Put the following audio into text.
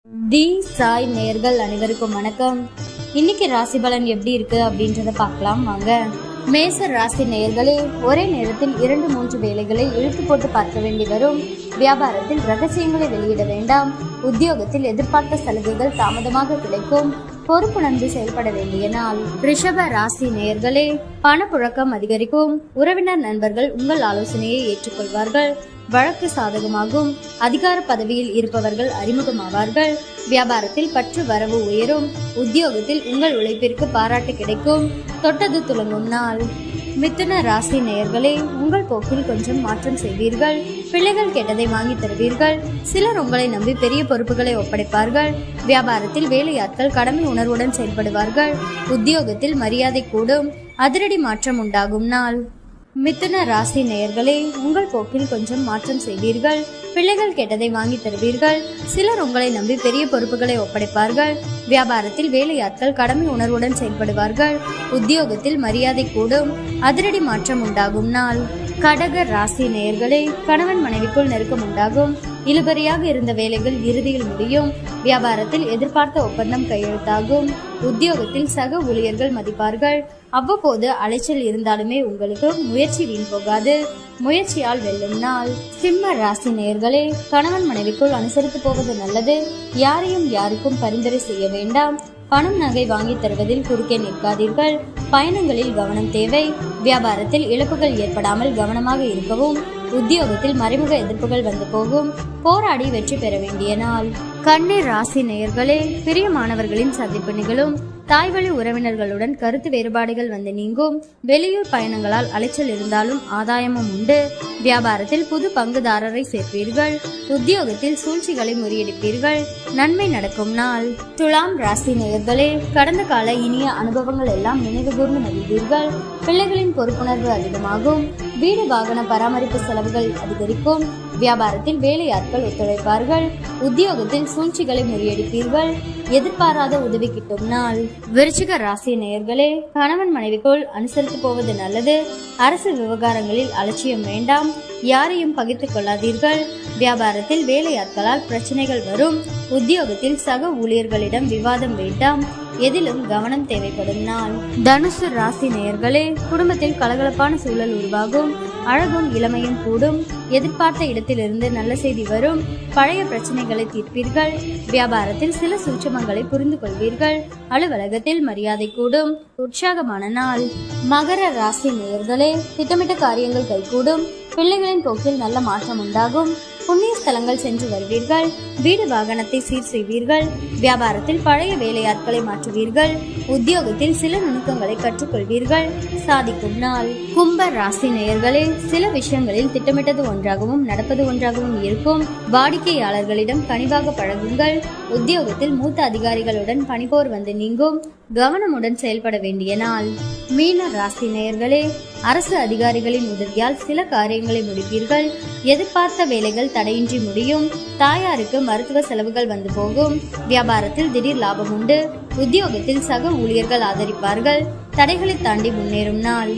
தி சாய் நேயர்கள் அனைவருக்கும் வணக்கம். இன்னைக்கு ராசி பலன் எப்படி இருக்கு அப்படின்றத பார்க்கலாம் வாங்க. மேச ராசி நேயர்களே, ஒரே நேரத்தில் 2-3 வேலைகளை இழுத்து போட்டு பார்க்க வேண்டி வரும். வியாபாரத்தில் ரகசியங்களை வெளியிட வேண்டாம். உத்தியோகத்தில் எதிர்பார்த்த சலுகைகள் தாமதமாக கிடைக்கும். பொறுப்புணர்ந்து செயல்பட வேண்டிய நாள். ரிஷப ராசி நேயர்களே, பணப்புழக்கம் அதிகரிக்கும். உறவினர் நண்பர்கள் உங்கள் ஆலோசனையை ஏற்றுக்கொள்வார்கள். வழக்கு சாதகமாகும். அதிகார பதவியில் இருப்பவர்கள் அறிமுகமாவார்கள். வியாபாரத்தில் பற்று வரவு உயரும். உத்தியோகத்தில் உங்கள் உழைப்பிற்கு பாராட்டு கிடைக்கும். தொட்டது துலங்கும் நாள். மிதுன ராசி நேயர்களே, உங்கள் போக்கில் கொஞ்சம் மாற்றம் செய்வீர்கள். பிள்ளைகள் கேட்டதை வாங்கி தருவீர்கள். சிலர் உங்களை நம்பி பெரிய பொறுப்புகளை ஒப்படைப்பார்கள். வியாபாரத்தில் வேலையாட்கள் கடமை உணர்வுடன் செயல்படுவார்கள். உத்தியோகத்தில் மரியாதை கூடும். அதிரடி மாற்றம் உண்டாகும் நாள். மிதுன ராசி நேயர்களே, உங்கள் போக்கில் கொஞ்சம் மாற்றம் செய்வீர்கள். பிள்ளைகள் கேட்டதை வாங்கி தருவீர்கள். சிலர் உங்களை நம்பி பெரிய பொறுப்புகளை ஒப்படைப்பார்கள். வியாபாரத்தில் வேலையாட்கள் கடமை உணர்வுடன் செயல்படுவார்கள். உத்தியோகத்தில் மரியாதை கூடும். அதிரடி மாற்றம் உண்டாகும் நாள். கடக ராசி நேயர்களே, கணவன் மனைவிக்குள் நெருக்கம் உண்டாகும். இழுபறியாக இருந்த வேலைகள் இறுதியில் முடியும். வியாபாரத்தில் எதிர்பார்த்த ஒப்பந்தம் கையெழுத்தாகும். உத்தியோகத்தில் சக ஊழியர்கள் மதிப்பார்கள். அவ்வப்போது அலைச்சல் இருந்தாலுமே உங்களுக்கு முயற்சி வீண் போகாது. முயற்சியால் வெல்லும் நாள். சிம்ம ராசி நேயர்களே, கணவன் மனைவிக்குள் அனுசரித்து போவது நல்லது. யாருக்கும் பரிந்துரை செய்ய வேண்டாம். பணம் நகை வாங்கி தருவதில் குறுக்கே நிற்காதீர்கள். பயணங்களில் கவனம் தேவை. வியாபாரத்தில் இழப்புகள் ஏற்படாமல் கவனமாக இருக்கவும். உத்தியோகத்தில் மறைமுக எதிர்ப்புகள் வந்து போகும். போராடி வெற்றி பெற வேண்டிய நாள். கன்னி ராசி நேயர்களே, பிரியமானவர்களின் சந்திப்பு நிகழும். தாய்வழி உறவினர்களுடன் கருத்து வேறுபாடுகள் வந்து நீங்கும். வெளியூர் பயணங்களால் அலைச்சல் இருந்தாலும் ஆதாயமும் உண்டு. வியாபாரத்தில் புது பங்குதாரரை சேர்ப்பீர்கள். உத்தியோகத்தில் சூழ்ச்சிகளை முறியடிப்பீர்கள். நன்மை நடக்கும் நாள். துலாம் ராசி நேயர்களே, கடந்த கால இனிய அனுபவங்கள் எல்லாம் நினைவு கூர்ந்து மகிழ்வீர்கள். பிள்ளைகளின் பொறுப்புணர்வு அதிகமாகும். வீடு வாகன பராமரிப்பு செலவுகள் அதிகரிக்கும். வியாபாரத்தில் வேலையாட்கள் ஒத்துழைப்பார்கள். உத்தியோகத்தில் சூழ்ச்சிகளை முறியடிப்பீர்கள். எதிர்பாராத உதவி கிட்டும் நாள். விருச்சிக ராசி நேயர்களே, கணவன் மனைவிக்குள் அனுசரித்து போவது நல்லது. அரசு விவகாரங்களில் அலட்சியம் வேண்டாம். யாரையும் பகிர்ந்து கொள்ளாதீர்கள். வியாபாரத்தில் வேலையாட்களால் பிரச்சனைகள் வரும். உத்தியோகத்தில் சக ஊழியர்களிடம் விவாதம் வேண்டாம். எதிலும் கவனம் தேவைப்படும் நாள். தனுசு ராசி நேயர்களே, குடும்பத்தில் கலகலப்பான சூழல் உருவாகும். அழகும் இளமையும் கூடும். எதிர்பார்த்த இடத்திலிருந்து நல்ல செய்தி வரும். பழைய பிரச்சனைகளை தீர்ப்பீர்கள். வியாபாரத்தில் சில சூட்சமங்களை புரிந்து கொள்வீர்கள். அலுவலகத்தில் மரியாதை கூடும். உற்சாகமான நாள். மகர ராசி நேயர்களே, திட்டமிட்ட காரியங்கள் கைகூடும். பிள்ளைகளின் போக்கில் நல்ல மாற்றம் உண்டாகும். புண்ணிய ஸ்தலங்கள் சென்று வருவீர்கள். வீடு வாகனத்தை சீர் செய்வீர்கள். வியாபாரத்தில் பழைய வேலையாட்களை மாற்றுவீர்கள். உத்தியோகத்தில் சில நுணுக்கங்களை கற்றுக்கொள்வீர்கள். சாதிக்கும் நாள். கும்ப ராசி நேயர்களே, சில விஷயங்களில் திட்டமிட்டது ஒன்றாகவும் நடப்பது ஒன்றாகவும் இருக்கும். வாடிக்கையாளர்களிடம் கனிவாக பழகுங்கள். உத்தியோகத்தில் மூத்த அதிகாரிகளுடன் பணிபோர் வந்து நீங்கும். கவனமுடன் செயல்பட வேண்டிய நாள். மீன ராசி நேயர்களே, அரசு அதிகாரிகளின் உதவியால் சில காரியங்களை முடிப்பீர்கள். எதிர்பார்த்த வேலைகள் தடையின்றி முடியும். தாயாருக்கு மருத்துவ செலவுகள் வந்து போகும். வியாபாரத்தில் திடீர் லாபம் உண்டு. உத்தியோகத்தில் சக ஊழியர்கள் ஆதரிப்பார்கள். தடைகளை தாண்டி முன்னேறும் நாள்.